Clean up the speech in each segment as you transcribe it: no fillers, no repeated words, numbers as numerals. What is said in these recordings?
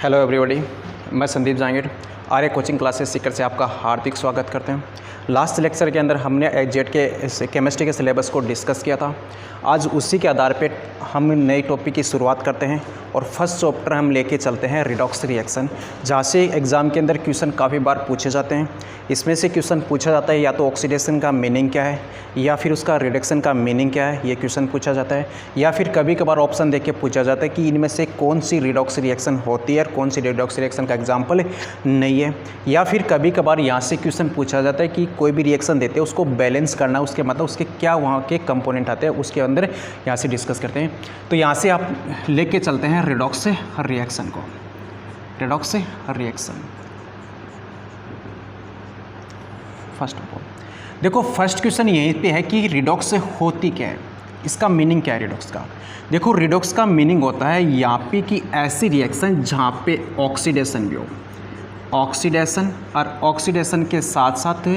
Hello everybody, मैं संदीप जांगीर आर्य coaching classes Sikar से आपका हार्दिक स्वागत करते हैं। लास्ट लेक्चर के अंदर हमने जेट के केमिस्ट्री के सिलेबस को डिस्कस किया था। आज उसी के आधार पे हम नई टॉपिक की शुरुआत करते हैं और फर्स्ट चैप्टर हम लेके चलते हैं रिडॉक्स रिएक्शन, जहाँ से एग्ज़ाम के अंदर क्वेश्चन काफ़ी बार पूछे जाते हैं। इसमें से क्वेश्चन पूछा जाता है या तो ऑक्सीडेशन का मीनिंग क्या है या फिर उसका रिडक्शन का मीनिंग क्या है, ये क्वेश्चन पूछा जाता है। या फिर कभी कभार ऑप्शन देख के पूछा जाता है कि इनमें से कौन सी रिडॉक्स रिएक्शन होती है और कौन सी रिडॉक्स रिएक्शन का एग्जाम्पल नहीं है। या फिर कभी कभार यहाँ से क्वेश्चन पूछा जाता है कि कोई भी रिएक्शन देते हैं उसको बैलेंस करना, उसके मतलब उसके क्या वहाँ के कंपोनेंट आते हैं, उसके अंदर यहाँ से डिस्कस करते हैं। तो यहाँ से आप लेके चलते हैं रिडॉक्स रिएक्शन को। Redox reaction first of all देखो, फर्स्ट क्वेश्चन यहीं पे है कि रिडॉक्स होती क्या है, इसका मीनिंग क्या है रिडॉक्स का। देखो, रिडॉक्स का मीनिंग होता है यहाँ पे कि ऐसी रिएक्शन जहाँ पे ऑक्सीडेशन भी हो, ऑक्सीडेशन और ऑक्सीडेशन के साथ साथ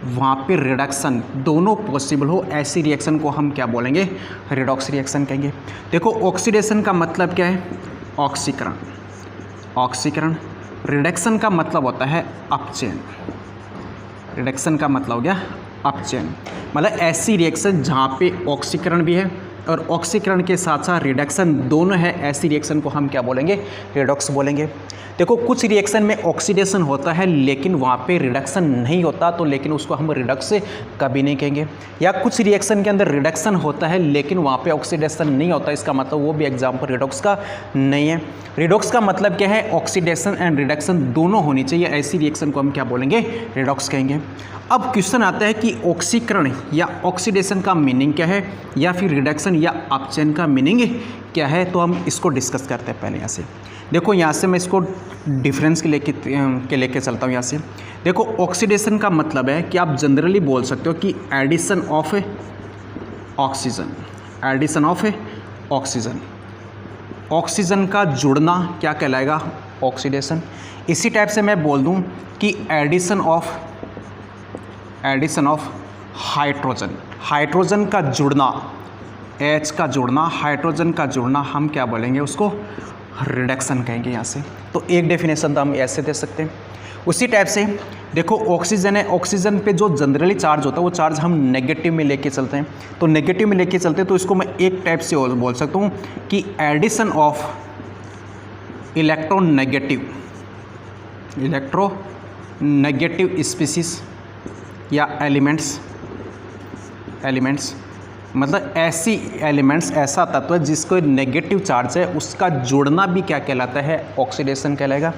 वहाँ पे रिडक्शन दोनों पॉसिबल हो, ऐसी रिएक्शन को हम क्या बोलेंगे, रिडॉक्स रिएक्शन कहेंगे। देखो, ऑक्सीडेशन का मतलब क्या है, ऑक्सीकरण, ऑक्सीकरण। रिडक्शन का मतलब होता है अपचयन, रिडक्शन का मतलब हो गया अपचयन। मतलब ऐसी रिएक्शन जहाँ पे ऑक्सीकरण भी है और ऑक्सीकरण के साथ साथ रिडक्शन दोनों है, ऐसी रिएक्शन को हम क्या बोलेंगे, रिडॉक्स बोलेंगे। देखो, कुछ रिएक्शन में ऑक्सीडेशन होता है लेकिन वहाँ पे रिडक्शन नहीं होता, तो लेकिन उसको हम रिडक्स कभी नहीं कहेंगे। या कुछ रिएक्शन के अंदर रिडक्शन होता है लेकिन वहाँ पे ऑक्सीडेशन नहीं होता, इसका मतलब वो भी एग्जाम्पल रिडॉक्स का नहीं है। रिडॉक्स का मतलब क्या है, ऑक्सीडेशन एंड रिडक्शन दोनों होनी चाहिए, ऐसी रिएक्शन को हम क्या बोलेंगे, रिडॉक्स कहेंगे। अब क्वेश्चन आता है कि ऑक्सीकरण या ऑक्सीडेशन का मीनिंग क्या है या फिर रिडक्शन या अपचयन का मीनिंग क्या है, तो हम इसको डिस्कस करते हैं। पहले यहाँ से देखो, यहाँ से मैं इसको डिफरेंस के लेके चलता हूँ। यहाँ से देखो, ऑक्सीडेशन का मतलब है कि आप जनरली बोल सकते हो कि addition of oxygen, addition of oxygen, oxygen का जुड़ना क्या कहलाएगा, ऑक्सीडेशन। इसी टाइप से मैं बोल दूँ कि एडिशन ऑफ हाइड्रोजन, हाइड्रोजन का जुड़ना, H का जुड़ना, हाइड्रोजन का जुड़ना, हम क्या बोलेंगे, उसको रिडक्शन कहेंगे। यहाँ से तो एक डेफिनेशन तो हम ऐसे दे सकते हैं। उसी टाइप से देखो, ऑक्सीजन है, ऑक्सीजन पे जो जनरली चार्ज होता है वो चार्ज हम नेगेटिव में लेके चलते हैं, तो नेगेटिव में लेके चलते हैं तो इसको मैं एक टाइप से और बोल सकता हूँ कि एडिशन ऑफ इलेक्ट्रोनेगेटिव स्पीसीज या एलिमेंट्स मतलब ऐसी एलिमेंट्स, ऐसा तत्व जिसको नेगेटिव चार्ज है उसका जुड़ना भी क्या कहलाता है, ऑक्सीडेशन कहलाएगा।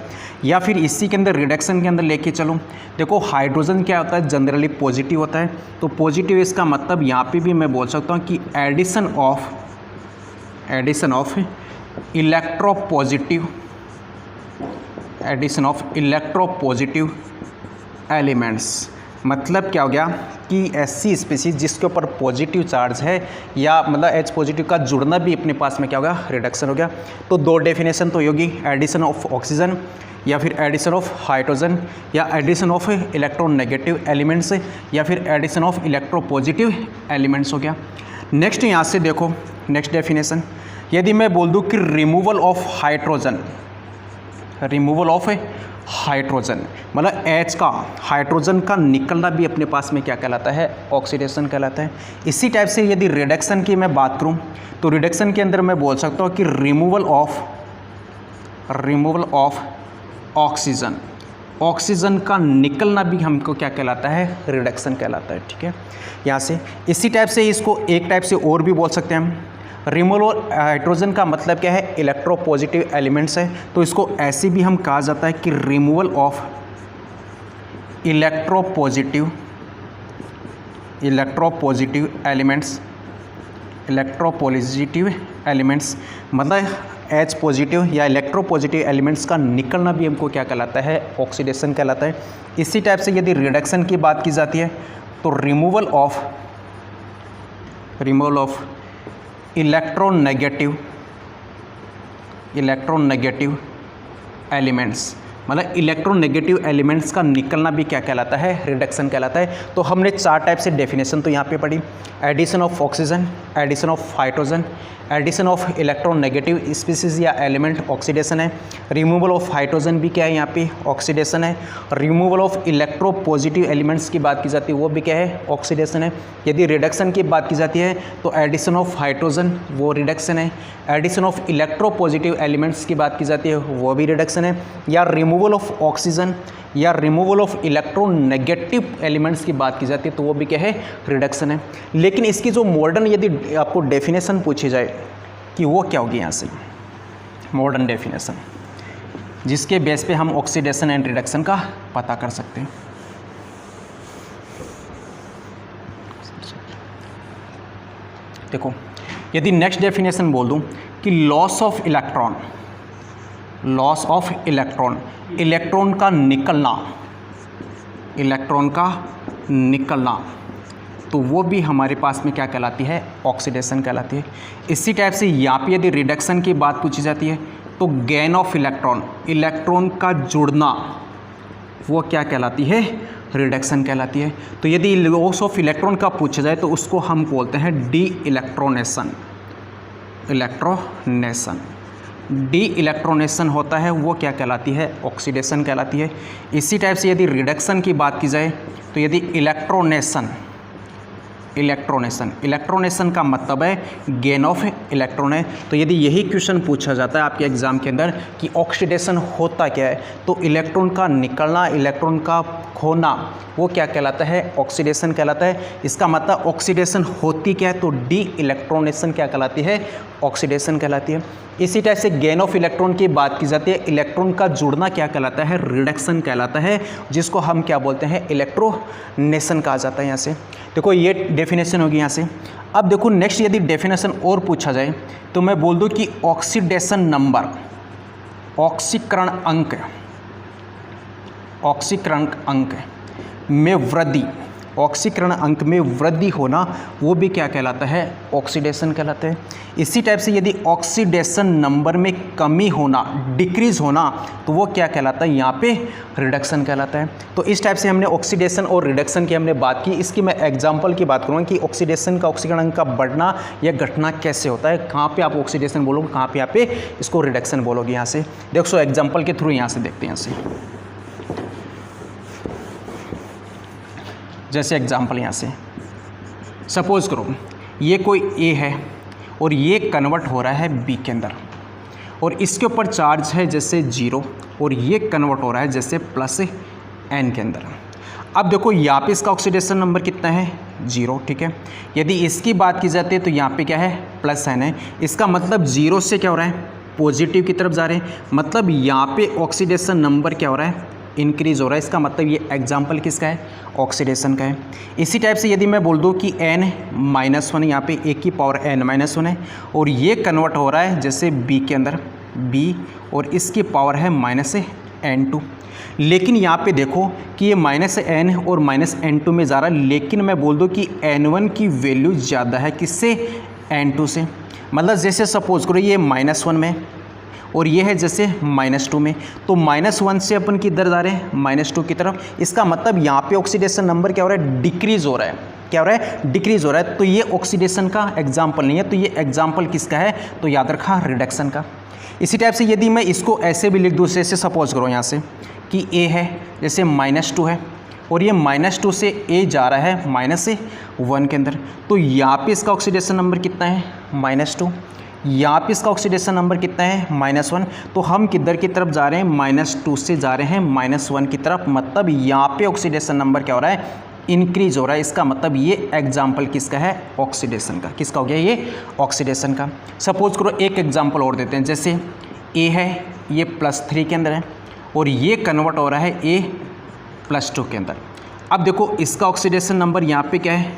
या फिर इसी के अंदर रिडक्शन के अंदर लेके चलो, देखो हाइड्रोजन क्या होता है, जनरली पॉजिटिव होता है, तो पॉजिटिव इसका मतलब यहाँ पे भी मैं बोल सकता हूँ कि एडिशन ऑफ इलेक्ट्रोपॉजिटिव एलिमेंट्स। मतलब क्या हो गया कि ऐसी स्पीसीज जिसके ऊपर पॉजिटिव चार्ज है या मतलब H पॉजिटिव का जुड़ना भी अपने पास में क्या होगा, रिडक्शन हो गया। तो दो डेफिनेशन तो होगी, एडिशन ऑफ ऑक्सीजन या फिर एडिशन ऑफ हाइड्रोजन या एडिशन ऑफ इलेक्ट्रोनेगेटिव एलिमेंट्स या फिर एडिशन ऑफ इलेक्ट्रोपॉजिटिव एलिमेंट्स हो गया। नेक्स्ट यहाँ से देखो, नेक्स्ट डेफिनेशन, यदि मैं बोल दूँ कि रिमूवल ऑफ हाइड्रोजन मतलब H का, हाइड्रोजन का निकलना भी अपने पास में क्या कहलाता है, ऑक्सीडेशन कहलाता है। इसी टाइप से यदि रिडक्शन की मैं बात करूं तो रिडक्शन के अंदर मैं बोल सकता हूं कि रिमूवल ऑफ ऑक्सीजन, ऑक्सीजन का निकलना भी हमको क्या कहलाता है, रिडक्शन कहलाता है। ठीक है, यहाँ से इसी टाइप से इसको एक टाइप से और भी बोल सकते हैं हम। रिमूवल हाइड्रोजन का मतलब क्या है, इलेक्ट्रोपॉजिटिव एलिमेंट्स है, तो इसको ऐसे भी हम कहा जाता है कि रिमूवल ऑफ इलेक्ट्रोपॉजिटिव एलिमेंट्स, मतलब H पॉजिटिव या इलेक्ट्रोपॉजिटिव एलिमेंट्स का निकलना भी हमको क्या कहलाता है, ऑक्सीडेशन कहलाता है। इसी टाइप से यदि रिडक्शन की बात की जाती है तो रिमूवल ऑफ इलेक्ट्रोनेगेटिव एलिमेंट्स, मतलब इलेक्ट्रोनेगेटिव एलिमेंट्स का निकलना भी क्या कहलाता है, रिडक्शन कहलाता है। तो हमने 4 टाइप से डेफिनेशन तो यहाँ पे पढ़ी, addition of oxygen, addition of hydrogen, addition of electronegative species या एलिमेंट ऑक्सीडेशन है, रिमूवल ऑफ हाइड्रोजन भी क्या है यहाँ पे ऑक्सीडेशन है, removal of electro positive elements की बात की जाती है वो भी क्या है ऑक्सीडेशन है। यदि रिडक्शन की बात की जाती है तो एडिशन ऑफ हाइड्रोजन वो रिडक्शन है, addition of electro positive elements की बात की जाती है वो भी रिडक्शन है, या रिमूवल ऑफ ऑक्सीजन या रिमूवल ऑफ इलेक्ट्रोनेगेटिव एलिमेंट्स की बात की जाती है तो वो भी क्या है रिडक्शन है। लेकिन इसकी जो मॉडर्न यदि आपको डेफिनेशन पूछी जाए कि वो क्या होगी यहाँ से मॉडर्न डेफिनेशन, जिसके बेस पे हम ऑक्सीडेशन एंड रिडक्शन का पता कर सकते हैं। देखो यदि नेक्स्ट डेफिनेशन बोल दूं कि loss of electron, loss of electron, electron का निकलना, इलेक्ट्रॉन का निकलना, तो वो भी हमारे पास में क्या कहलाती है ऑक्सीडेशन कहलाती है। इसी टाइप से यहाँ पे यदि रिडक्शन की बात पूछी जाती है तो गेन ऑफ इलेक्ट्रॉन, इलेक्ट्रॉन का जुड़ना, वो क्या कहलाती है रिडक्शन कहलाती है। तो यदि लॉस ऑफ इलेक्ट्रॉन का पूछा जाए तो उसको हम बोलते हैं डी इलेक्ट्रोनेशन, इलेक्ट्रोनेशन। डी इलेक्ट्रोनेशन होता है वो क्या कहलाती है ऑक्सीडेशन कहलाती है। इसी टाइप से यदि रिडक्शन की बात की जाए तो यदि इलेक्ट्रोनेशन, इलेक्ट्रोनेशन, इलेक्ट्रोनेशन का मतलब है गेन ऑफ इलेक्ट्रॉन है। तो यदि यही क्वेश्चन पूछा जाता है आपके एग्जाम के अंदर कि ऑक्सीडेशन होता क्या है तो इलेक्ट्रॉन का निकलना, इलेक्ट्रॉन का खोना वो क्या कहलाता है ऑक्सीडेशन कहलाता है। इसका मतलब ऑक्सीडेशन होती क्या है तो डी इलेक्ट्रोनेशन क्या कहलाती है ऑक्सीडेशन कहलाती है। इसी टाइप से गेन ऑफ इलेक्ट्रॉन की बात की जाती है, इलेक्ट्रॉन का जुड़ना क्या कहलाता है रिडक्शन कहलाता है, जिसको हम क्या बोलते हैं इलेक्ट्रोनेशन कहा जाता है। यहाँ से देखो ये डेफिनेशन होगी यहाँ से। अब देखो नेक्स्ट यदि डेफिनेशन और पूछा जाए तो मैं बोल दूँ कि ऑक्सीडेशन नंबर, ऑक्सीकरण अंक, ऑक्सीकरण अंक में वृद्धि, ऑक्सीकरण अंक में वृद्धि होना वो भी क्या कहलाता है ऑक्सीडेशन कहलाता है। इसी टाइप से यदि ऑक्सीडेशन नंबर में कमी होना, डिक्रीज होना, तो वो क्या कहलाता है यहाँ पे रिडक्शन कहलाता है। तो इस टाइप से हमने ऑक्सीडेशन और रिडक्शन की हमने बात की। इसकी मैं एग्जांपल की बात करूँगा कि ऑक्सीडेशन का, ऑक्सीकरण अंक का बढ़ना या घटना कैसे होता है, कहाँ पे आप ऑक्सीडेशन बोलोगे, कहाँ पे यहाँ पे इसको रिडक्शन बोलोगे। यहाँ से देखो सो एग्जाम्पल के थ्रू यहाँ से देखते हैं। यहाँ से जैसे एग्जाम्पल यहाँ से सपोज करो ये कोई ए है और ये कन्वर्ट हो रहा है बी के अंदर, और इसके ऊपर चार्ज है जैसे 0 और ये कन्वर्ट हो रहा है जैसे प्लस n के अंदर। अब देखो यहाँ पे इसका ऑक्सीडेशन नंबर कितना है 0, ठीक है। यदि इसकी बात की जाती है तो यहाँ पे क्या है प्लस n है। इसका मतलब 0 से क्या हो रहा है पॉजिटिव की तरफ जा रहे हैं, मतलब यहाँ पे ऑक्सीडेशन नंबर क्या हो रहा है इंक्रीज़ हो रहा है। इसका मतलब ये एग्जाम्पल किसका है ऑक्सीडेशन का है। इसी टाइप से यदि मैं बोल दूँ कि n-1 यहाँ पे a की पावर n-1 है और ये कन्वर्ट हो रहा है जैसे b के अंदर b और इसकी पावर है -n2, लेकिन यहाँ पे देखो कि ये -n और -n2 में जा रहा है, लेकिन मैं बोल दूँ कि n1 की वैल्यू ज़्यादा है किससे n2 से। मतलब जैसे सपोज करो ये -1 में और ये है जैसे -2 में, तो -1 से अपन किधर जा रहे हैं -2 की तरफ। इसका मतलब यहाँ पे ऑक्सीडेशन नंबर क्या हो रहा है डिक्रीज़ हो रहा है, क्या हो रहा है डिक्रीज़ हो रहा है। तो ये ऑक्सीडेशन का एग्जाम्पल नहीं है, तो ये एग्जाम्पल किसका है तो याद रखा रिडक्शन का। इसी टाइप से यदि मैं इसको ऐसे भी लिख दूँ, जैसे सपोज करो यहाँ से कि ए है जैसे -2 है और ये -2 से ए जा रहा है -1 के अंदर, तो यहाँ पे इसका ऑक्सीडेशन नंबर कितना है -2, यहाँ पे इसका ऑक्सीडेशन नंबर कितना है -1। तो हम किधर की तरफ जा रहे हैं -2 से जा रहे हैं -1 की तरफ, मतलब यहाँ पे ऑक्सीडेशन नंबर क्या हो रहा है इंक्रीज हो रहा है। इसका मतलब ये एग्जाम्पल किसका है ऑक्सीडेशन का। किसका हो गया ये ऑक्सीडेशन का। सपोज करो एक एग्जाम्पल और देते हैं, जैसे ए है ये +3 के अंदर है और ये कन्वर्ट हो रहा है ए +2 के अंदर। अब देखो इसका ऑक्सीडेशन नंबर यहाँ पे क्या है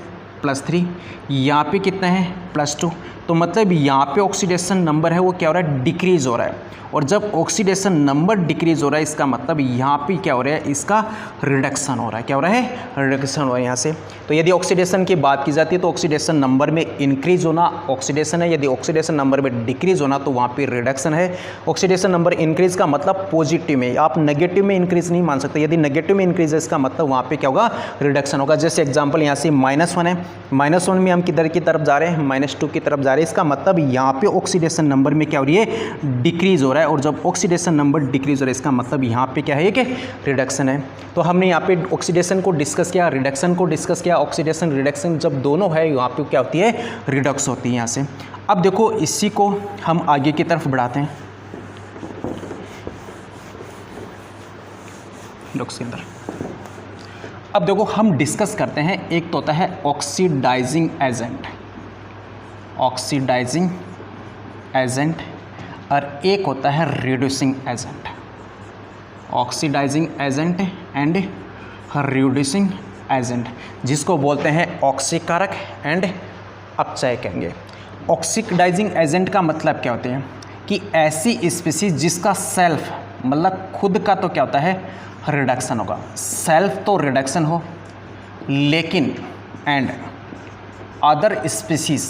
+3, यहाँ पे कितना है +2, तो मतलब यहाँ पे ऑक्सीडेशन नंबर है वो क्या हो रहा है, डिक्रीज़ हो रहा है। और जब ऑक्सीडेशन नंबर डिक्रीज़ हो रहा है इसका मतलब यहाँ पे क्या हो रहा है, इसका रिडक्शन हो रहा है। क्या हो रहा है, रिडक्शन हो रहा है यहाँ से। तो यदि ऑक्सीडेशन की बात की जाती है तो ऑक्सीडेशन नंबर में इंक्रीज़ होना ऑक्सीडेशन है, यदि ऑक्सीडेशन नंबर में डिक्रीज़ होना तो वहाँ पे रिडक्शन है। ऑक्सीडेशन नंबर इंक्रीज़ का मतलब पॉजिटिव में, आप नेगेटिव में इंक्रीज़ नहीं मान सकते। यदि नेगेटिव में इंक्रीज़ है इसका मतलब वहाँ पे क्या होगा, रिडक्शन होगा। जैसे एग्जांपल यहाँ से -1 है, -1 में हम किधर की तरफ जा रहे हैं, -2 की तरफ जा रहे हैं। इसका मतलब यहाँ पे ऑक्सीडेशन नंबर में क्या हो रही है, डिक्रीज़ हो रहा है। और जब ऑक्सीडेशन नंबर डिक्रीज़ हो रहा है इसका मतलब यहाँ पे क्या है कि रिडक्शन है। तो हमने यहाँ पे ऑक्सीडेशन को डिस्कस किया, रिडक्शन को डिस्कस किया। ऑक्सीडेशन रिडक्शन जब दोनों है यहाँ पे क्या होती है, रिडक्स होती है यहाँ से। अब देखो इसी को हम आगे की तरफ बढ़ाते हैं रिडक्स के अंदर। अब देखो हम डिस्कस करते हैं, एक तो होता है ऑक्सीडाइजिंग एजेंट, ऑक्सीडाइजिंग एजेंट, और एक होता है reducing agent. Oxidizing agent and reducing agent, जिसको बोलते हैं ऑक्सीकारक एंड अपचय कहेंगे। ऑक्सीडाइजिंग एजेंट का मतलब क्या होते हैं कि ऐसी स्पीसीज जिसका सेल्फ मतलब खुद का तो क्या होता है, रिडक्शन होगा। सेल्फ तो रिडक्शन हो लेकिन and other species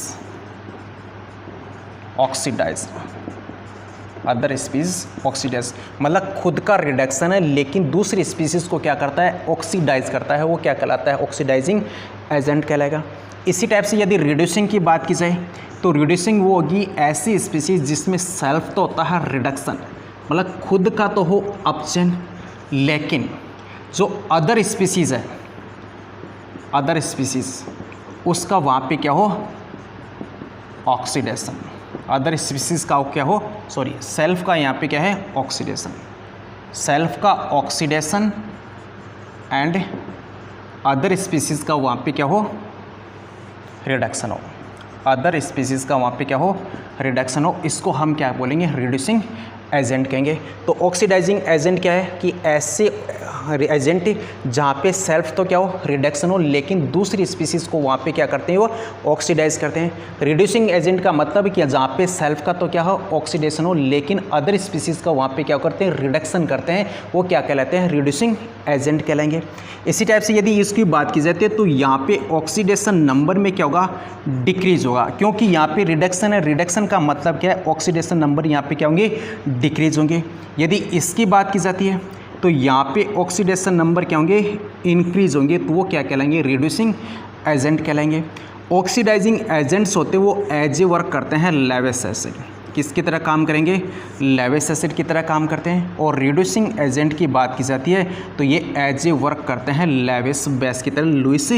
oxidize, other species oxidize मतलब खुद का रिडक्शन है लेकिन दूसरी स्पीसीज को क्या करता है, ऑक्सीडाइज करता है। वो क्या कहलाता है, ऑक्सीडाइजिंग एजेंट कहलाएगा। इसी टाइप से यदि रिड्यूसिंग की बात की जाए तो रिड्यूसिंग वो होगी ऐसी स्पीसीज जिसमें सेल्फ तो होता है रिडक्शन मतलब खुद का तो हो अपचयन, लेकिन जो अदर स्पीसीज है, अदर स्पीसीज उसका वहाँ पे क्या हो, ऑक्सीडेशन। अदर स्पीसीज का क्या हो, सॉरी सेल्फ का यहाँ पे क्या है, ऑक्सीडेशन। सेल्फ का ऑक्सीडेशन एंड अदर स्पीसीज का वहाँ पे क्या हो, रिडक्शन हो। अदर स्पीसीज का वहाँ पे क्या हो, रिडक्शन हो। इसको हम क्या बोलेंगे, रिड्यूसिंग एजेंट कहेंगे। तो ऑक्सीडाइजिंग एजेंट क्या है कि ऐसे एजेंट जहाँ पे सेल्फ तो क्या हो, रिडक्शन हो, लेकिन दूसरी स्पीसीज़ को वहाँ पे क्या करते हैं, वो ऑक्सीडाइज करते हैं। रिड्यूसिंग एजेंट का मतलब कि जहाँ पे सेल्फ का तो क्या हो, ऑक्सीडेशन हो, लेकिन अदर स्पीसीज़ का वहाँ पे क्या करते हैं, रिडक्शन करते हैं। वो क्या कहलाते हैं, रिड्यूसिंग एजेंट कहलाएंगे। इसी टाइप से यदि इसकी बात की जाती है तो यहाँ पे ऑक्सीडेशन नंबर में क्या होगा, डिक्रीज होगा, क्योंकि यहाँ पे रिडक्शन है। रिडक्शन का मतलब क्या है, ऑक्सीडेशन नंबर यहाँ पे क्या होंगे, डिक्रीज होंगे। यदि इसकी बात की जाती है तो यहाँ पे ऑक्सीडेशन नंबर क्या होंगे, इंक्रीज होंगे, तो वो क्या कहलाएंगे, रिड्यूसिंग एजेंट कहलाएंगे। ऑक्सीडाइजिंग एजेंट्स होते वो एज ए वर्क करते हैं लेविस एसिड, किसकी तरह काम करेंगे, लेविस एसिड की तरह काम करते हैं। और रिड्यूसिंग एजेंट की बात की जाती है तो ये एज ए वर्क करते हैं लेविस बेस की तरह, लुईस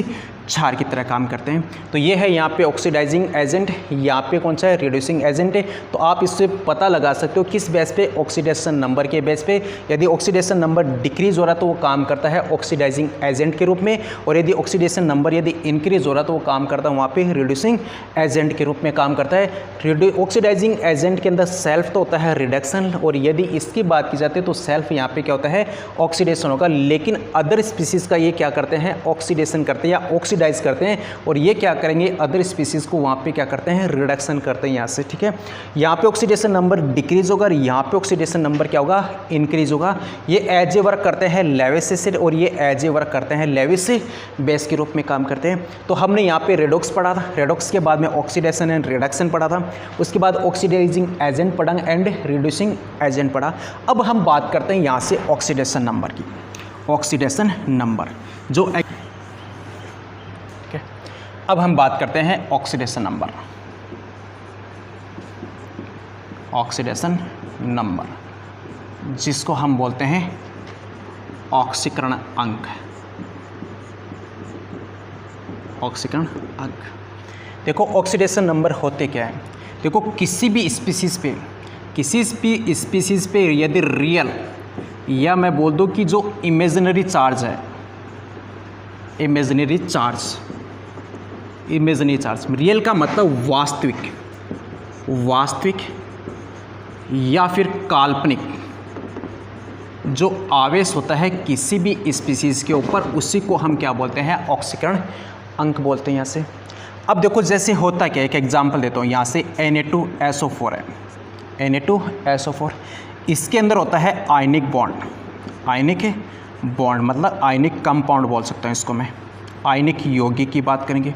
क्षार की तरह काम करते हैं। तो ये है यहाँ पे ऑक्सीडाइजिंग एजेंट, यहाँ पे कौन सा है, रिड्यूसिंग एजेंट है। तो आप इससे पता लगा सकते हो किस बेस पे, ऑक्सीडेशन नंबर के बेस पे। यदि ऑक्सीडेशन नंबर डिक्रीज हो रहा तो वो काम करता है ऑक्सीडाइजिंग एजेंट के रूप में, और यदि ऑक्सीडेशन नंबर यदि इंक्रीज हो रहा तो वो काम करता है वहाँ पे रिड्यूसिंग एजेंट के रूप में काम करता है। ऑक्सीडाइजिंग एजेंट के अंदर सेल्फ तो होता है रिडक्शन, और यदि इसकी बात की जाती है तो सेल्फ यहाँ पे क्या होता है, ऑक्सीडेशन होगा, लेकिन अदर स्पीसीज का ये क्या करते हैं, ऑक्सीडेशन करते हैं या ऑक्सीडाइज करते हैं, और ये क्या करेंगे, अदर स्पीसीज को वहाँ पे क्या करते हैं, रिडक्शन करते हैं यहाँ से। ठीक है, यहाँ पे ऑक्सीडेशन नंबर डिक्रीज होगा और यहाँ पे ऑक्सीडेशन नंबर क्या होगा, इंक्रीज होगा। ये एज ए वर्क करते हैं लेविस एसिड, और ये एज ए वर्क करते हैं लेविस बेस के रूप में काम करते हैं। तो हमने यहाँ पे रेडॉक्स पढ़ा था, रेडॉक्स के बाद में ऑक्सीडेशन एंड रिडक्शन पढ़ा था, उसके बाद ऑक्सीडाइजिंग एजेंट पढ़ा एंड रिड्यूसिंग एजेंट पढ़ा। अब हम बात करते हैं यहाँ से ऑक्सीडेशन नंबर की। ऑक्सीडेशन नंबर जो अब हम बात करते हैं ऑक्सीडेशन नंबर। ऑक्सीडेशन नंबर जिसको हम बोलते हैं ऑक्सीकरण अंक। ऑक्सीकरण अंक, देखो ऑक्सीडेशन नंबर होते क्या है, देखो किसी भी स्पीसीज़ पे, किसी भी स्पीसीज़ पे यदि रियल या मैं बोल दूं कि जो इमेजिनरी चार्ज है, imaginary charge, imaginary charge, real का मतलब वास्तविक, वास्तविक या फिर काल्पनिक जो आवेश होता है किसी भी स्पीसीज़ के ऊपर, उसी को हम क्या बोलते हैं, ऑक्सीकरण अंक बोलते हैं यहाँ से। अब देखो जैसे होता क्या है, एक एग्जांपल देता हूँ, यहाँ से Na2SO4 है, Na2SO4, इसके अंदर होता है आयनिक बॉन्ड, आयनिक बॉन्ड मतलब आयनिक कंपाउंड बोल सकता हूँ इसको मैं, आयनिक यौगिक की बात करेंगे।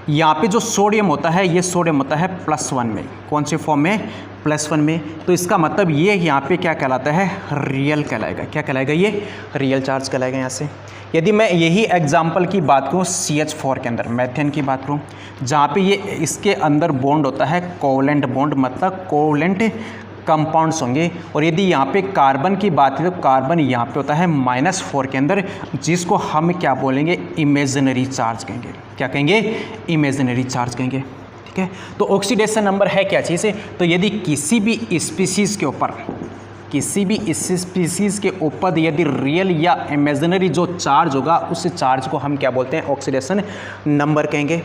यहाँ पे जो सोडियम होता है, ये सोडियम होता है +1 में, कौन से फॉर्म में, +1 में, तो इसका मतलब ये यहाँ पे क्या कहलाता है, रियल कहलाएगा, क्या कहलाएगा, ये रियल चार्ज कहलाएगा। यहाँ से यदि मैं यही एग्जाम्पल की बात करूँ CH4 के अंदर, मेथेन की बात करूँ, जहाँ पे ये इसके अंदर बॉन्ड होता है कोवलेंट बॉन्ड, मतलब कोवलेंट कंपाउंड्स होंगे, और यदि यहाँ पे कार्बन की बात करें तो कार्बन यहाँ पे होता है -4 के अंदर, जिसको हम क्या बोलेंगे, इमेजिनरी चार्ज कहेंगे, क्या कहेंगे, इमेजिनरी चार्ज कहेंगे। ठीक है, तो ऑक्सीडेशन नंबर है क्या चीज़ है, तो यदि किसी भी स्पीसीज़ के ऊपर, किसी भी स्पीसीज़ के ऊपर यदि रियल या इमेजिनरी जो चार्ज होगा, उस चार्ज को हम क्या बोलते हैं, ऑक्सीडेशन नंबर कहेंगे।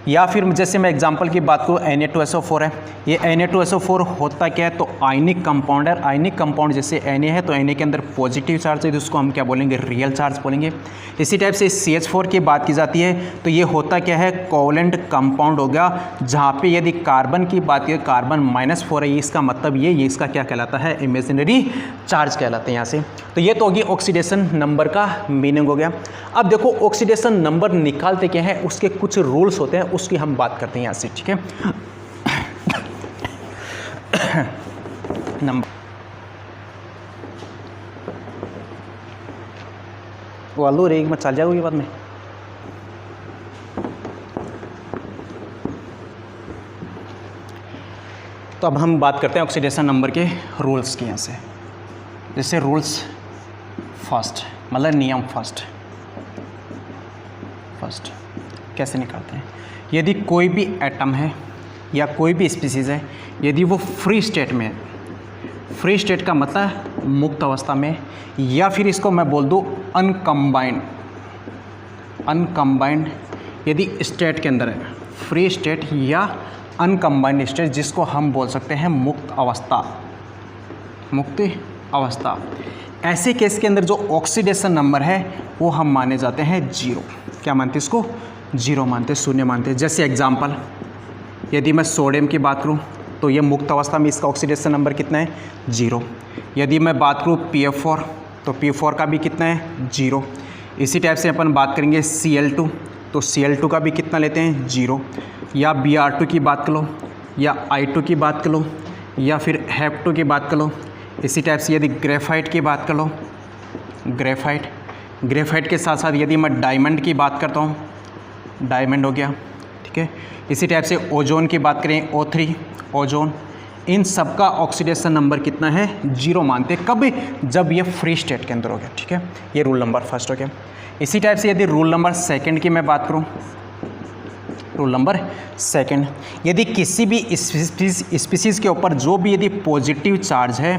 या फिर जैसे मैं एग्जांपल की बात करूँ, Na2SO4 है, ये Na2SO4 होता क्या है, तो आयनिक कंपाउंड है, आयनिक कंपाउंड जैसे Na है तो Na के अंदर पॉजिटिव चार्ज है, तो उसको हम क्या बोलेंगे, रियल चार्ज बोलेंगे। इसी टाइप से CH4 की बात की जाती है, तो ये होता क्या है, कोवलेंट कंपाउंड होगा, जहाँ पे यदि कार्बन की बात करें, कार्बन -4 है, इसका मतलब ये इसका क्या कहलाता है, इमेजिनरी चार्ज कहलाते हैं यहाँ से। तो ये तो होगी ऑक्सीडेशन नंबर का मीनिंग हो गया। अब देखो ऑक्सीडेशन नंबर निकालते क्या है, उसके कुछ रूल्स होते हैं, उसकी हम बात करते हैं यहाँ से। ठीक है, नंबर वो आलू रेग में चल जाओगी बाद में। तो अब हम बात करते हैं ऑक्सीडेशन नंबर के रूल्स की। यहाँ से जैसे रूल्स फर्स्ट मतलब नियम फर्स्ट कैसे निकालते हैं, यदि कोई भी एटम है या कोई भी स्पीसीज़ है, यदि वो फ्री स्टेट में है, फ्री स्टेट का मतलब मुक्त अवस्था में, या फिर इसको मैं बोल दूँ अनकम्बाइंड यदि स्टेट के अंदर है, फ्री स्टेट या अनकम्बाइंड स्टेट, जिसको हम बोल सकते हैं मुक्त अवस्था, ऐसे केस के अंदर जो ऑक्सीडेशन नंबर है वो हम माने जाते हैं 0। क्या मानते हैं इसको, 0 मानते, शून्य मानते। जैसे एग्जांपल, यदि मैं सोडियम की बात करूं तो ये मुक्त अवस्था में इसका ऑक्सीडेशन नंबर कितना है, 0। यदि मैं बात करूं PF4 तो P4 का भी कितना है, 0। इसी टाइप से अपन बात करेंगे Cl2 तो Cl2 का भी कितना लेते हैं, 0। या Br2 की बात कर लो, या I2 की बात कर लो, या फिर Hep2 की बात कर लो। इसी टाइप से यदि ग्रेफाइट की बात कर लो, ग्रेफाइट के साथ साथ यदि मैं डायमंड की बात करता हूँ, डायमंड हो गया। ठीक है, इसी टाइप से ओजोन की बात करें, O3 ओजोन, इन सब का ऑक्सीडेशन नंबर कितना है, 0 मानते। कब, जब ये फ्री स्टेट के अंदर हो गया। ठीक है, ये रूल नंबर फर्स्ट हो गया। इसी टाइप से यदि रूल नंबर सेकंड की मैं बात करूँ, रूल नंबर सेकंड, यदि किसी भी स्पीसीज़ के ऊपर जो भी यदि पॉजिटिव चार्ज है,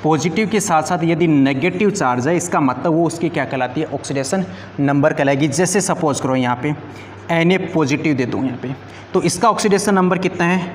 पॉजिटिव के साथ साथ यदि नेगेटिव चार्ज है, इसका मतलब वो उसकी क्या कहलाती है, ऑक्सीडेशन नंबर कहलाएगी। जैसे सपोज करो यहाँ पे Na पॉजिटिव दे दूँ यहाँ पे, तो इसका ऑक्सीडेशन नंबर कितना है,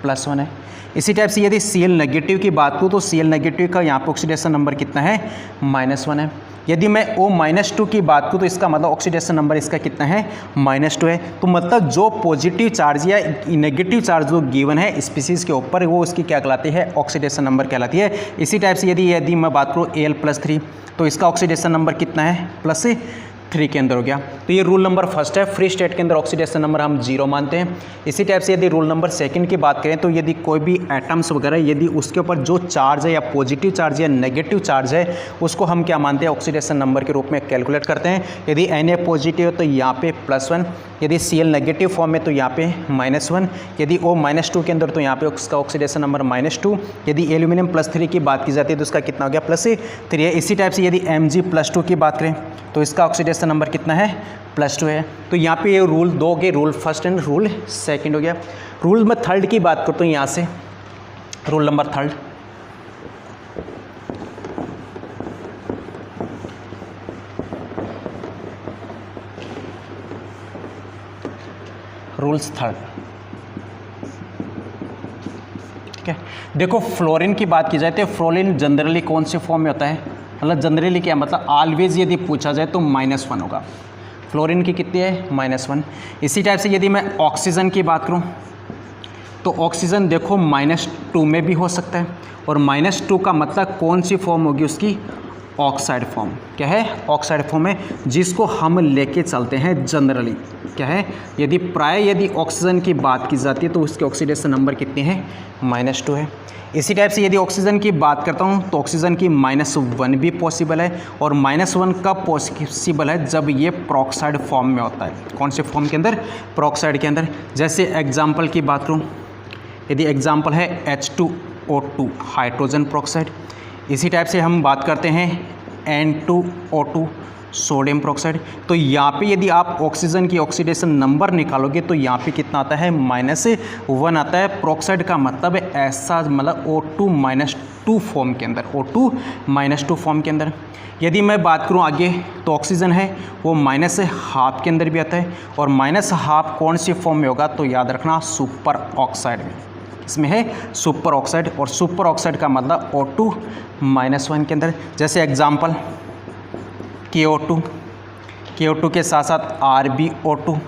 +1 है। इसी टाइप से यदि Cl नेगेटिव की बात करूँ तो Cl नेगेटिव का यहाँ पे ऑक्सीडेशन नंबर कितना है, -1 है। यदि मैं O-2 की बात करूँ तो इसका मतलब ऑक्सीडेशन नंबर इसका कितना है, -2 है। तो मतलब जो पॉजिटिव चार्ज या नेगेटिव चार्ज जो गिवन है स्पीसीज़ के ऊपर, वो उसकी क्या कहलाती है, ऑक्सीडेशन नंबर कहलाती है। इसी टाइप से यदि मैं बात करूँ Al+3 तो इसका ऑक्सीडेशन नंबर कितना है, +3 के अंदर हो गया। तो ये रूल नंबर फर्स्ट है, फ्री स्टेट के अंदर ऑक्सीडेशन नंबर हम 0 मानते हैं। इसी टाइप से यदि रूल नंबर सेकंड की बात करें तो यदि कोई भी एटम्स वगैरह यदि उसके ऊपर जो चार्ज है या पॉजिटिव चार्ज या नेगेटिव चार्ज है, उसको हम क्या मानते हैं, ऑक्सीडेशन नंबर के रूप में कैलकुलेट करते हैं। यदि Na पॉजिटिव है तो यहाँ पे +1, यदि Cl नेगेटिव फॉर्म में तो यहाँ पे -1, यदि O-2 के अंदर तो यहाँ पे उसका ऑक्सीडेशन नंबर -2, यदि एल्यूमिनियम +3 की बात की जाती है तो उसका कितना हो गया, +3 है। इसी टाइप से यदि Mg+2 की बात करें तो इसका ऑक्सीडेशन नंबर कितना है, +2 है। तो यहाँ पे ये रूल दो के, rule first and rule second हो गया। रूल में थर्ड की बात करता हूँ यहाँ से, rule number third, rules third. ठीक है, देखो फ्लोरीन की बात की जाए तो फ्लोरीन जनरली कौन से फॉर्म में होता है, मतलब जनरली क्या मतलब ऑलवेज यदि पूछा जाए तो -1 होगा। फ्लोरीन की कितनी है -1। इसी टाइप से यदि मैं ऑक्सीजन की बात करूं तो ऑक्सीजन देखो -2 में भी हो सकता है, और -2 का मतलब कौन सी फॉर्म होगी उसकी, ऑक्साइड फॉर्म। क्या है, ऑक्साइड फॉर्म है, जिसको हम लेके चलते हैं जनरली। क्या है, यदि ऑक्सीजन की बात की जाती है तो उसके ऑक्सीडेशन नंबर कितने हैं, -2 है। इसी टाइप से यदि ऑक्सीजन की बात करता हूँ तो ऑक्सीजन की -1 भी पॉसिबल है, और -1 कब पॉसिबल है, जब ये प्रोक्साइड फॉर्म में होता है। कौन से फॉर्म के अंदर, प्रोक्साइड के अंदर। जैसे एग्जाम्पल की बात करूँ, यदि एग्जाम्पल है H2O2 हाइड्रोजन प्रोक्साइड। इसी टाइप से हम बात करते हैं N2O2 सोडियम प्रोक्साइड। तो यहाँ पे यदि आप ऑक्सीजन की ऑक्सीडेशन नंबर निकालोगे तो यहाँ पे कितना आता है, -1 आता है। प्रोक्साइड का मतलब है ऐसा, मतलब O2-2 फॉर्म के अंदर, O2-2 फॉर्म के अंदर। यदि मैं बात करूँ आगे तो ऑक्सीजन है वो -1/2 के अंदर भी आता है, और -1/2 कौन सी फॉर्म में होगा, तो याद रखना सुपर ऑक्साइड में। इसमें है सुपर ऑक्साइड, और सुपर ऑक्साइड का मतलब O2-1 के अंदर। जैसे एग्जाम्पल KO2 के साथ साथ RbO2,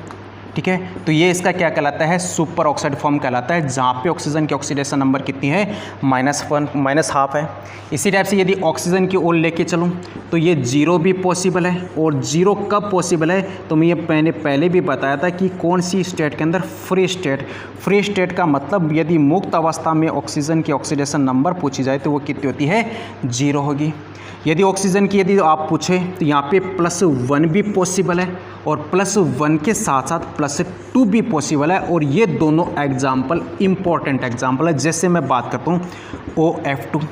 ठीक है। तो ये इसका क्या कहलाता है, सुपर ऑक्साइड फॉर्म कहलाता है, जहाँ पे ऑक्सीजन की ऑक्सीडेशन नंबर कितनी है, -1/2 है। इसी टाइप से यदि ऑक्सीजन की ओर लेके चलूँ तो ये 0 भी पॉसिबल है, और 0 कब पॉसिबल है, तो मैं ये पहले भी बताया था कि कौन सी स्टेट के अंदर, फ्री स्टेट। फ्री स्टेट का मतलब यदि मुक्त अवस्था में ऑक्सीजन की ऑक्सीडेशन नंबर पूछी जाए तो वो कितनी होती है, 0 होगी। यदि ऑक्सीजन की यदि आप पूछें तो यहाँ पे +1 भी पॉसिबल है, और +1 के साथ साथ +2 भी पॉसिबल है, और ये दोनों एग्जाम्पल इम्पॉर्टेंट एग्जाम्पल है। जैसे मैं बात करता हूँ OF2,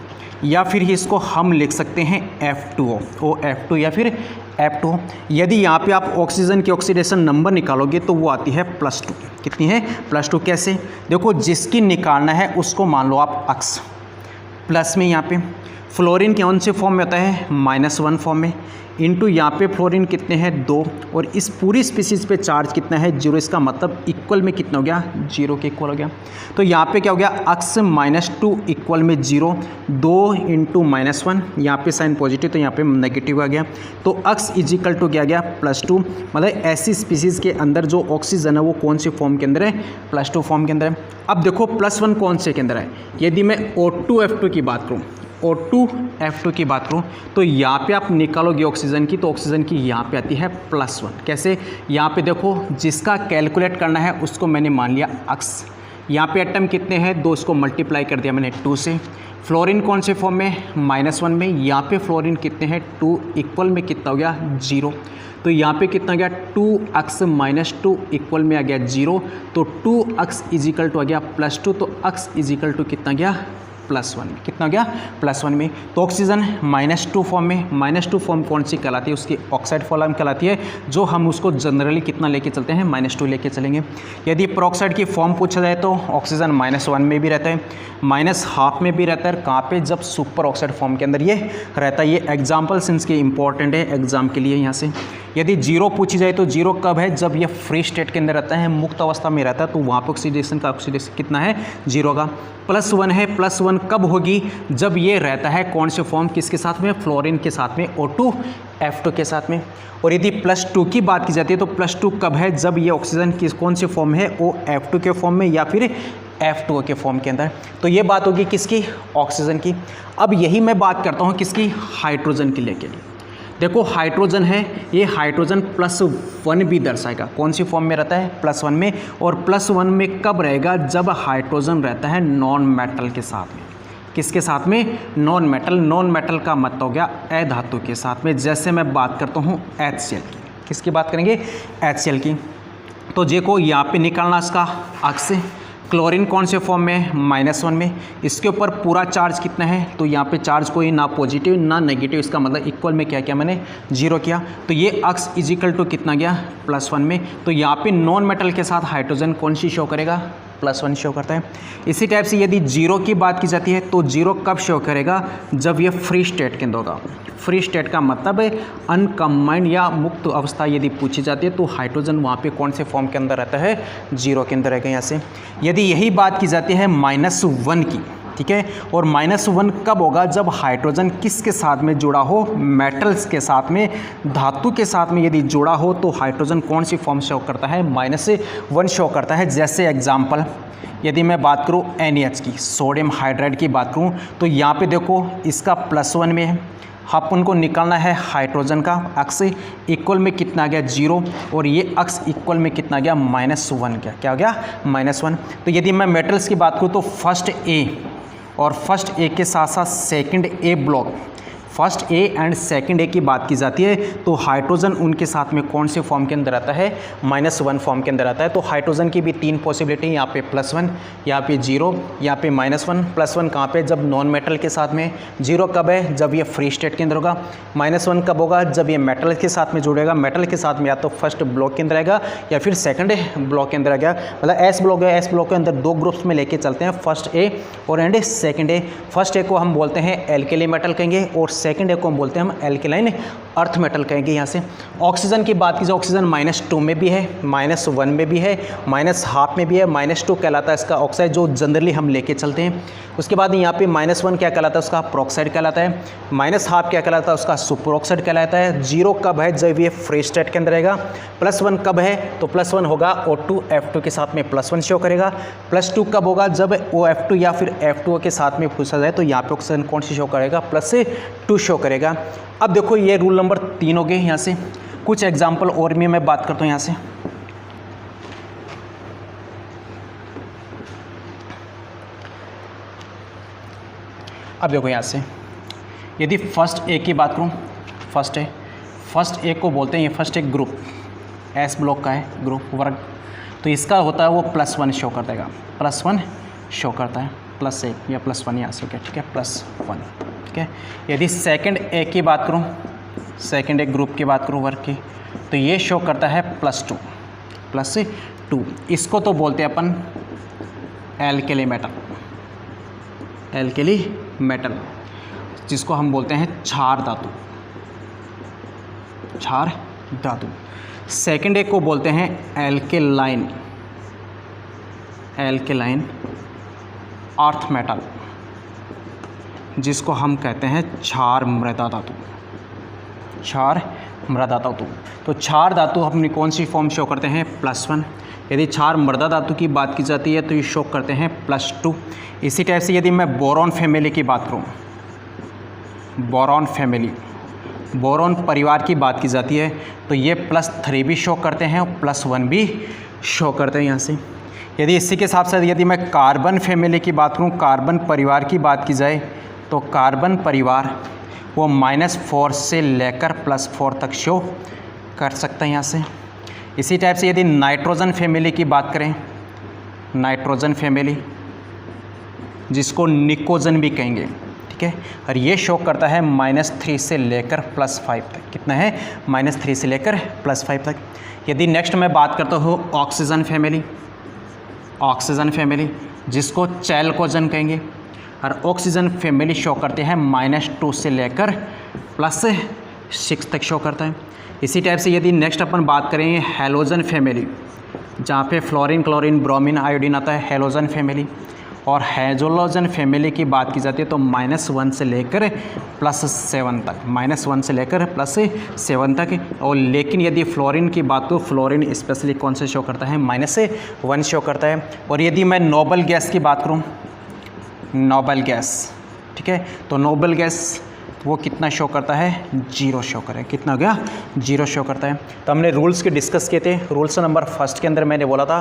या फिर इसको हम लिख सकते हैं F2O, OF2 या फिर F2O। यदि यहाँ पे आप ऑक्सीजन की ऑक्सीडेशन नंबर निकालोगे तो वो आती है +2। कितनी है, +2। कैसे, देखो जिसकी निकालना है उसको मान लो आप अक्स, प्लस में यहाँ पे फ्लोरीन कौन से फॉर्म में होता है, -1 फॉर्म में, इनटू यहाँ पे फ्लोरीन कितने हैं, 2, और इस पूरी स्पीसीज पे चार्ज कितना है, 0। इसका मतलब इक्वल में कितना हो गया, 0 के इक्वल हो गया। तो यहाँ पे क्या हो गया, अक्स -2 इक्वल में 0, 2 × -1, यहाँ पे साइन पॉजिटिव तो यहाँ पे नेगेटिव आ गया, तो अक्स इजिकल टू क्या गया, +2। मतलब ऐसी स्पीसीज़ के अंदर जो ऑक्सीजन है वो कौन से फॉर्म के अंदर है, +2 फॉर्म के अंदर है। अब देखो +1 कौन से के अंदर है, यदि मैं O2F2 की बात करूँ, O2F2 की बात करूँ तो यहाँ पे आप निकालोगे ऑक्सीजन की, तो ऑक्सीजन की यहाँ पे आती है +1। कैसे, यहाँ पे देखो जिसका कैलकुलेट करना है उसको मैंने मान लिया अक्स, यहाँ पे एटम कितने हैं, 2, इसको मल्टीप्लाई कर दिया मैंने 2 से। फ्लोरीन कौन से फॉर्म में, -1 में, यहाँ पे फ्लोरीन कितने हैं, 2, इक्वल में कितना हो गया, 0। तो यहाँ पे कितना गया, 2x -2 इक्वल में आ गया 0, तो 2x इजिकल टू आ गया +2, तो x इजिकल टू कितना गया, +1 में। कितना गया, +1 में। तो ऑक्सीजन -2 फॉर्म में, -2 फॉर्म कौन सी कहलाती है, उसकी ऑक्साइड फॉर्म कहलाती है, जो हम उसको जनरली कितना लेके चलते हैं, -2 लेके चलेंगे। यदि प्रोक्साइड की फॉर्म पूछा जाए तो ऑक्सीजन -1 में भी रहता है, -1/2 में भी रहता है, कहाँ पे, जब सुपर ऑक्साइड फॉर्म के अंदर ये रहता है। ये एग्जाम्पल सिंस के इंपॉर्टेंट है एग्जाम के लिए यहाँ से। यदि 0 पूछी जाए तो 0 कब है, जब ये फ्री स्टेट के अंदर रहता है, मुक्त अवस्था में रहता है, तो वहाँ पर ऑक्सीडेशन कितना है, 0 का। +1 है, +1 कब होगी, जब ये रहता है कौन से फॉर्म, किसके साथ में, फ्लोरीन के साथ में, O2F2 के साथ में। और यदि +2 की बात की जाती है तो +2 कब है, जब ये ऑक्सीजन किस कौन से फॉर्म है, OF2 के फॉर्म में या फिर F2O के फॉर्म के अंदर। तो ये बात होगी किसकी, ऑक्सीजन की। अब यही मैं बात करता हूँ किसकी, हाइड्रोजन की लेके। देखो हाइड्रोजन है, ये हाइड्रोजन +1 भी दर्शाएगा, कौन सी फॉर्म में रहता है, +1 में। और +1 में कब रहेगा, जब हाइड्रोजन रहता है नॉन मेटल के साथ में। किसके साथ में, नॉन मेटल। नॉन मेटल का मतलब हो गया अधातु के साथ में। जैसे मैं बात करता हूँ HCl की, किसकी बात करेंगे, HCl की। तो देखो यहाँ पे निकालना इसका अक्स। क्लोरीन कौन से फॉर्म में, -1 में, इसके ऊपर पूरा चार्ज कितना है, तो यहाँ पे चार्ज कोई ना पॉजिटिव ना नेगेटिव, इसका मतलब इक्वल में क्या किया मैंने, 0 किया। तो ये अक्स इजिकल टू कितना गया, +1 में। तो यहाँ पे नॉन मेटल के साथ हाइड्रोजन कौन सी शो करेगा, +1 शो करता है। इसी टाइप से यदि 0 की बात की जाती है तो 0 कब शो करेगा, जब ये फ्री स्टेट के अंदर होगा। फ्री स्टेट का मतलब है अनकम्बाइंड या मुक्त अवस्था यदि पूछी जाती है तो हाइड्रोजन वहाँ पे कौन से फॉर्म के अंदर रहता है, 0 के अंदर रहेगा यहाँ से। यदि यही बात की जाती है -1 की, ठीक है। और -1 कब होगा? जब हाइड्रोजन किसके साथ में जुड़ा हो? मेटल्स के साथ में, धातु के साथ में यदि जुड़ा हो तो हाइड्रोजन कौन सी फॉर्म शो करता है? -1 शो करता है। जैसे एग्जाम्पल यदि मैं बात करूँ NaH की, सोडियम हाइड्राइड की बात करूँ, तो यहाँ पे देखो इसका +1 में है, अपन को निकालना है हाइड्रोजन का अक्स इक्वल में कितना आ गया? 0, और ये अक्स इक्वल में कितना आ गया? -1 क्या हो गया? -1। तो यदि मैं मेटल्स की बात करूँ तो फर्स्ट ए और फर्स्ट ए के साथ साथ second A block, first A and second ए की बात की जाती है तो हाइड्रोजन उनके साथ में कौन से फॉर्म के अंदर आता है? -1 फॉर्म के अंदर आता है। तो हाइड्रोजन की भी 3 पॉसिबिलिटी, यहाँ पे +1, यहाँ पे 0, यहाँ पे -1। +1 कहाँ पे? जब नॉन मेटल के साथ में। 0 कब है? जब ये फ्री स्टेट के अंदर होगा। -1 कब होगा? जब ये मेटल के साथ में जुड़ेगा। मेटल के साथ में या तो फर्स्ट ब्लॉक के अंदर आएगा या फिर सेकंड ब्लॉक के अंदर आएगा। मतलब एस ब्लॉक है, एस ब्लॉक के अंदर 2 ग्रुप्स में लेके चलते हैं, फर्स्ट ए और and second A. First A को हम बोलते हैं एल्केली मेटल कहेंगे और सेकंड ए को हम बोलते हैं हम एल्केलाइन अर्थ मेटल कहेंगे। यहाँ से ऑक्सीजन की बात की जाए, ऑक्सीजन -2 में भी है, -1 में भी है, -1/2 में भी है। -2 कहलाता है इसका ऑक्साइड जो जनरली हम लेके चलते हैं। उसके बाद यहाँ पे -1 क्या कहलाता है? उसका प्रोक्साइड कहलाता है। -1/2 क्या कहलाता है? उसका सुपर ऑक्साइड कहलाता है। 0 कब है? जब ये फ्री स्टेट के अंदर रहेगा। +1 कब है? तो +1 होगा O2F2 के साथ में +1 शो करेगा। +2 कब होगा? जब OF2 या फिर F2O के साथ में पूछा जाए तो यहाँ पे ऑक्सीजन कौन सी शो करेगा? +2 शो करेगा। अब देखो ये रूल नंबर 3 हो गए। यहाँ से कुछ एग्जाम्पल और भी मैं बात करता हूँ यहाँ से। अब देखो यहाँ से यदि फर्स्ट ए की बात करूँ, फर्स्ट ए को बोलते हैं, ये फर्स्ट एक ग्रुप एस ब्लॉक का है, ग्रुप वर्ग, तो इसका होता है वो +1 शो कर देगा, +1 शो करता है, +1 या +1 यहाँ से, ठीक है, +1, ठीक है। यदि सेकंड ए की बात करूँ, सेकंड ए ग्रुप की बात करूँ वर्ग की, तो ये शो करता है +2। इसको तो बोलते हैं अपन एल्केली मेटल, जिसको हम बोलते हैं क्षार धातु। सेकंड एक को बोलते हैं एल्केलाइन अर्थ मेटल, जिसको हम कहते हैं क्षार मृदा धातु। तो क्षार धातु अपनी कौन सी फॉर्म शो करते हैं? +1। यदि क्षार मृदा धातु की बात की जाती है तो ये शो करते हैं +2। इसी टाइप से यदि मैं बोरॉन फैमिली की बात करूँ, बोरॉन परिवार की बात की जाती है तो ये +3 भी शो करते हैं और +1 भी शो करते हैं यहाँ से। यदि इसी के साथ साथ यदि मैं कार्बन फैमिली की बात करूँ, कार्बन परिवार की बात की जाए तो कार्बन परिवार वो -4 से लेकर +4 तक शो कर सकता है यहाँ से। इसी टाइप से यदि नाइट्रोजन फैमिली की बात करें, नाइट्रोजन फैमिली जिसको निकोजन भी कहेंगे, ठीक है, और ये शो करता है -3 से लेकर +5 तक। कितना है? -3 से लेकर +5 तक। यदि नेक्स्ट मैं बात करता हूँ ऑक्सीजन फैमिली जिसको चैल्कोजन कहेंगे, और ऑक्सीजन फैमिली शो करते हैं -2 से लेकर +6 तक शो करता है। इसी टाइप से यदि नेक्स्ट अपन बात करें हैलोजन फैमिली, जहाँ पे फ्लोरीन, क्लोरीन, ब्रोमीन, आयोडीन आता है, हैलोजन फैमिली। और हैलोजन फैमिली की बात की जाती है तो -1 से लेकर +7 तक, -1 से लेकर +7 तक। और लेकिन यदि फ्लोरीन की बात तो फ्लोरीन स्पेशली कौन से शो करता है? -1 शो करता है। और यदि मैं नोबल गैस की बात करूँ, नोबल गैस, ठीक है, तो नोबल गैस वो कितना शो करता है? 0 शो करें। कितना हो गया? 0 शो करता है। तो हमने रूल्स के डिस्कस किए थे। रूल्स नंबर 1 के अंदर मैंने बोला था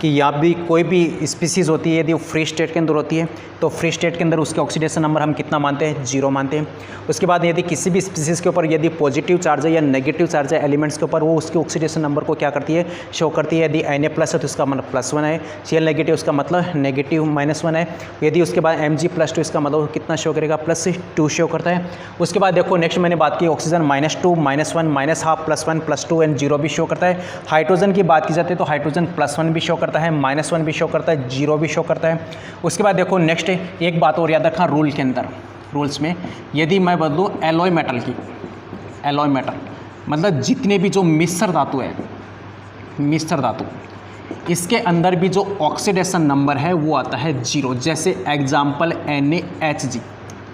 कि यहाँ भी कोई भी स्पीसीज़ होती है यदि वो फ्री स्टेट के अंदर होती है तो फ्री स्टेट के अंदर उसके ऑक्सीडेशन नंबर हम कितना मानते हैं? 0 मानते हैं। उसके बाद यदि किसी भी स्पीसीज़ के ऊपर यदि पॉजिटिव चार्ज है या नेगेटिव चार्ज है एलिमेंट्स के ऊपर, वो उसके ऑक्सीडेशन नंबर को क्या करती है? शो करती है। यदि Na+ है तो इसका मतलब +1 है, Cl नेगेटिव उसका मतलब नेगेटिव -1 है। यदि उसके बाद Mg+2 इसका मतलब कितना शो करेगा? +2 शो करता है। उसके बाद देखो नेक्स्ट मैंने बात की ऑक्सीजन -2, -1, -1/2, +1, +2 एंड 0 भी शो करता है। हाइड्रोजन की बात की जाती है तो हाइड्रोजन +1 भी शो करता है, -1 भी शो करता है, 0 भी शो करता है। उसके बाद देखो नेक्स्ट एक बात और याद रखना रूल के अंदर, रूल्स में यदि मैं बदलूँ एलॉय मेटल की, एलॉय मेटल मतलब जितने भी जो मिश्र धातु है, मिश्र धातु इसके अंदर भी जो ऑक्सीडेशन नंबर है वो आता है 0। जैसे एग्जाम्पल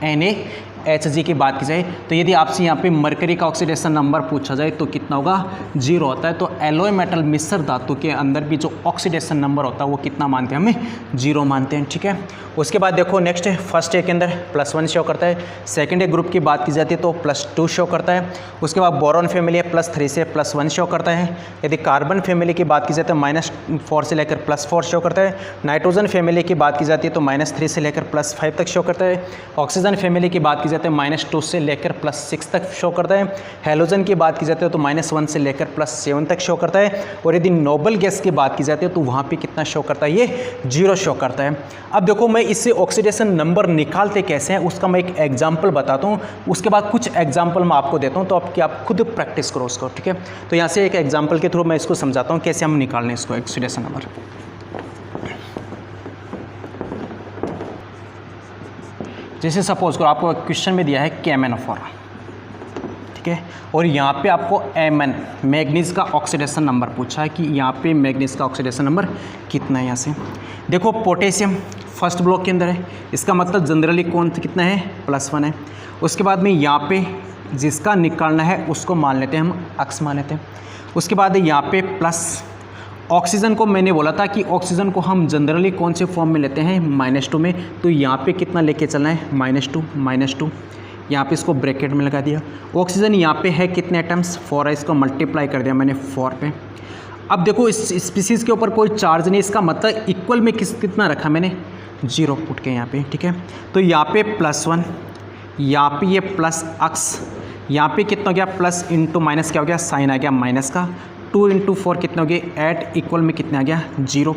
NaHg की बात की जाए तो यदि आपसे यहाँ पे मरकरी का ऑक्सीडेशन नंबर पूछा जाए तो कितना होगा, 0 होता है। तो एलॉय मेटल मिश्र धातु के अंदर भी जो ऑक्सीडेशन नंबर होता है वो कितना मानते हैं, हमें 0 मानते हैं, ठीक है। उसके बाद देखो नेक्स्ट फर्स्ट ए के अंदर +1 शो करता है, सेकंड ए ग्रुप की बात की जाती है तो +2 शो करता है। उसके बाद बोरॉन फैमिली है +3 से +1 शो करता है। यदि कार्बन फैमिली की बात की जाए तो -4 से लेकर +4 शो करता है। नाइट्रोजन फैमिली की बात की जाती है तो -3 से लेकर +5 तक शो करता है। ऑक्सीजन फैमिली की बात की जाती है -2 से लेकर +6 तक शो करता है। हेलोजन की बात की जाती है तो -1 से लेकर +7 तक शो करता है। और यदि नोबल गैस की बात की जाती है तो वहाँ पे कितना शो करता है, ये 0 शो करता है। अब देखो मैं इससे ऑक्सीडेशन नंबर निकालते कैसे हैं उसका मैं एक एग्जाम्पल बताता हूँ, उसके बाद कुछ एग्जाम्पल मैं आपको देता हूँ तो आप खुद प्रैक्टिस करो उसको, ठीक है। तो यहाँ से एक एग्जाम्पल के थ्रू मैं इसको समझाता हूँ कैसे हम निकालने इसको ऑक्सीडेशन नंबर। जैसे सपोज करो आपको क्वेश्चन में दिया है KMnO4, ठीक है, और यहाँ पे आपको Mn मैग्नीज का ऑक्सीडेशन नंबर पूछा है कि यहाँ पे मैग्नीज का ऑक्सीडेशन नंबर कितना है। यहाँ से देखो पोटेशियम फर्स्ट ब्लॉक के अंदर है, इसका मतलब जनरली कौन कितना है, +1 है। उसके बाद में यहाँ पे जिसका निकालना है उसको मान लेते हैं हम x मान लेते हैं। उसके बाद यहाँ पे प्लस ऑक्सीजन को मैंने बोला था कि ऑक्सीजन को हम जनरली कौन से फॉर्म में लेते हैं, -2 में, तो यहाँ पे कितना लेके चलना है, -2 यहाँ पे इसको ब्रैकेट में लगा दिया। ऑक्सीजन यहाँ पे है कितने एटम्स, 4 है, इसको मल्टीप्लाई कर दिया मैंने 4 पे। अब देखो इस स्पीसीज़ के ऊपर कोई चार्ज नहीं, इसका मतलब इक्वल में कितना रखा मैंने, 0 पुट के यहाँ पे, ठीक है। तो यहाँ पे +1, यहाँ पे ये +x, यहाँ पे कितना हो गया, प्लस इंटू माइनस क्या हो गया, साइन आ गया माइनस का। 2 × 4 कितना हो गया, 8 इक्वल में कितना आ गया, 0।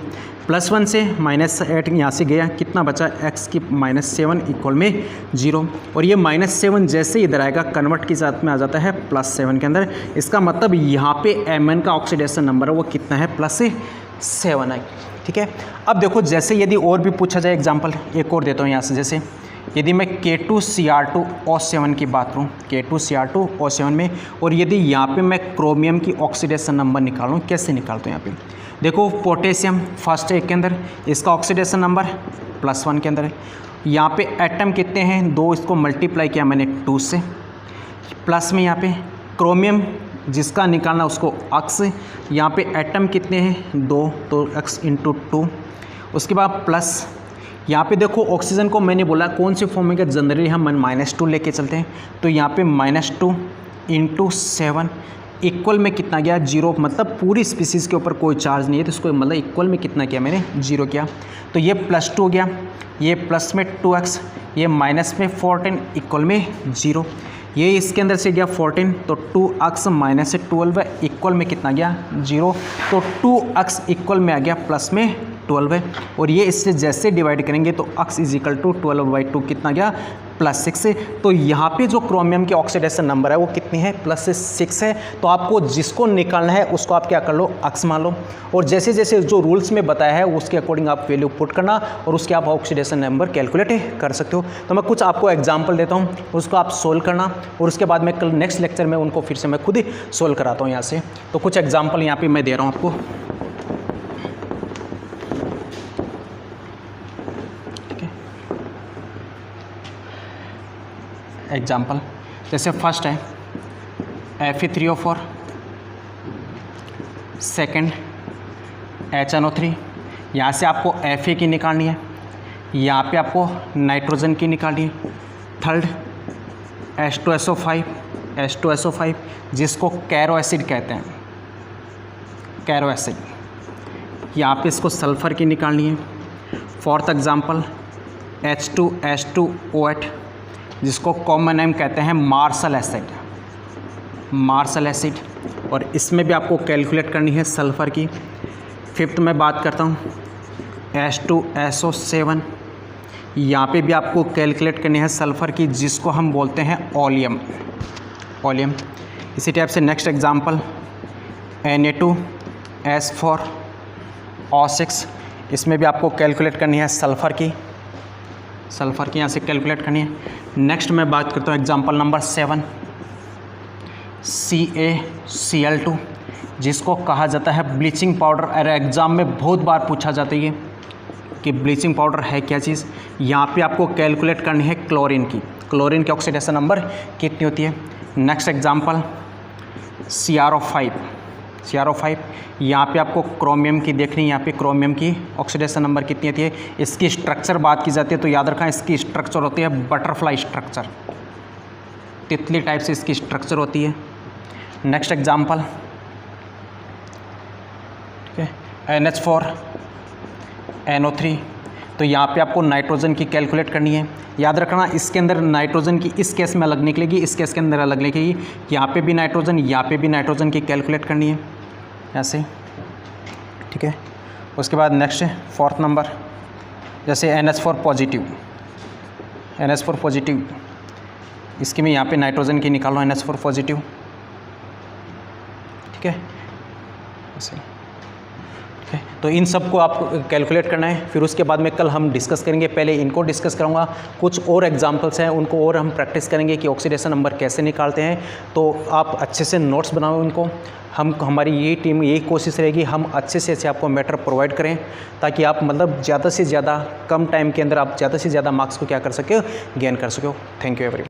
+1 से -8 यहाँ से गया, कितना बचा, x की -7 इक्वल में 0। और ये -7 जैसे इधर आएगा कन्वर्ट के साथ में आ जाता है +7 के अंदर। इसका मतलब यहाँ पे Mn का ऑक्सीडेशन नंबर है वो कितना है, +7 है, ठीक है। अब देखो जैसे यदि और भी पूछा जाए एग्जाम्पल, एक और देता हूँ यहाँ से। जैसे यदि मैं K2Cr2O7 की बात करूँ, K2Cr2O7 में, और यदि यहाँ पे मैं क्रोमियम की ऑक्सीडेशन नंबर निकालूँ, कैसे निकालता हूँ यहाँ पे, देखो पोटेशियम फर्स्ट एक के अंदर, इसका ऑक्सीडेशन नंबर +1 के अंदर है। यहाँ पे एटम कितने हैं, 2, इसको मल्टीप्लाई किया मैंने 2 से, प्लस में यहाँ पे क्रोमियम जिसका निकालना उसको x, यहाँ पे एटम कितने हैं, 2, तो x × 2। उसके बाद प्लस यहाँ पे देखो ऑक्सीजन को मैंने बोला कौन से फॉर्म में, क्या जनरली हम -2 लेके चलते हैं, तो यहाँ पे -2 × 7 इक्वल में कितना गया, 0। मतलब पूरी स्पीसीज़ के ऊपर कोई चार्ज नहीं है तो इसको मतलब इक्वल में कितना किया मैंने, 0 किया। तो ये +2 हो गया, ये प्लस में 2x, ये माइनस में 14 इक्वल में 0। ये इसके अंदर से गया 14, तो 2x माइनस से 12 इक्वल में कितना गया, 0। तो 2x इक्वल में आ गया प्लस में 12 है। और ये इससे जैसे डिवाइड करेंगे तो x = 12/2 कितना गया, +6 है। तो यहाँ पे जो क्रोमियम के ऑक्सीडेशन नंबर है वो कितनी है, +6 है। तो आपको जिसको निकालना है उसको आप क्या कर लो, x मान लो, और जैसे जैसे जो रूल्स में बताया है उसके अकॉर्डिंग आप वैल्यू पुट करना और उसके आप ऑक्सीडेशन नंबर कैलकुलेट कर सकते हो। तो मैं कुछ आपको एग्जाम्पल देता हूँ, उसको आप सोल्व करना, और उसके बाद मैं कल नेक्स्ट लेक्चर में उनको फिर से मैं खुद ही सोल्व कराता हूँ यहाँ से। तो कुछ एग्जाम्पल यहाँ पर मैं दे रहा हूँ आपको। एग्जाम्पल जैसे फर्स्ट है Fe3O4, सेकंड HNO3, यहाँ से आपको Fa की निकालनी है, यहाँ पे आपको नाइट्रोजन की निकालनी है। थर्ड H2SO5 जिसको कैरो एसिड कहते हैं, कैरो एसिड, यहाँ पे इसको सल्फ़र की निकालनी है। फोर्थ एग्जाम्पल H2H2O8 जिसको कॉमन नेम कहते हैं मार्शल एसिड, और इसमें भी आपको कैलकुलेट करनी है सल्फ़र की। फिफ्थ में बात करता हूँ H2SO7, यहाँ पे भी आपको कैलकुलेट करनी है सल्फ़र की जिसको हम बोलते हैं ओलियम। इसी टाइप से नेक्स्ट एग्जांपल Na2S4O6, इसमें भी आपको कैलकुलेट करनी है सल्फ़र की यहाँ से कैलकुलेट करनी है। नेक्स्ट मैं बात करता हूँ एग्जांपल नंबर 7 CaCl2, जिसको कहा जाता है ब्लीचिंग पाउडर। अरे एग्ज़ाम में बहुत बार पूछा जाता है ये कि ब्लीचिंग पाउडर है क्या चीज़। यहाँ पे आपको कैलकुलेट करनी है क्लोरीन की ऑक्सीडेशन नंबर कितनी होती है। नेक्स्ट एग्जांपल CrO5, यहाँ पे आपको क्रोमियम की देखनी है, यहाँ पे क्रोमियम की ऑक्सीडेशन नंबर कितनी होती है। इसकी स्ट्रक्चर बात की जाती है तो याद रखना इसकी स्ट्रक्चर होती है बटरफ्लाई स्ट्रक्चर, तितली टाइप से इसकी स्ट्रक्चर होती है। नेक्स्ट एग्जांपल, ठीक है, NH4NO3, तो यहाँ पे आपको नाइट्रोजन की कैलकुलेट करनी है। याद रखना इसके अंदर नाइट्रोजन की इस केस में अलग निकलेगी, इस केस के अंदर अलग निकलेगी। यहाँ पे भी नाइट्रोजन, यहाँ पे भी नाइट्रोजन की कैलकुलेट करनी है ऐसे, ठीक है। उसके बाद नेक्स्ट 4th नंबर, जैसे NH4 पॉजिटिव, इसकी मैं यहाँ पे नाइट्रोजन की निकालो NH4 पॉजिटिव, ठीक है ऐसे, ठीक है। तो इन सब को आप कैलकुलेट करना है। फिर उसके बाद में कल हम डिस्कस करेंगे, पहले इनको डिस्कस करूँगा, कुछ और एग्जांपल्स हैं उनको और हम प्रैक्टिस करेंगे कि ऑक्सीडेशन नंबर कैसे निकालते हैं। तो आप अच्छे से नोट्स बनाओ उनको। हमारी ये टीम यही कोशिश रहेगी हम अच्छे से अच्छे आपको मैटर प्रोवाइड करें, ताकि आप मतलब ज़्यादा से ज़्यादा कम टाइम के अंदर आप ज़्यादा से ज़्यादा मार्क्स को क्या कर सके, गेन कर सको। Thank you everyone.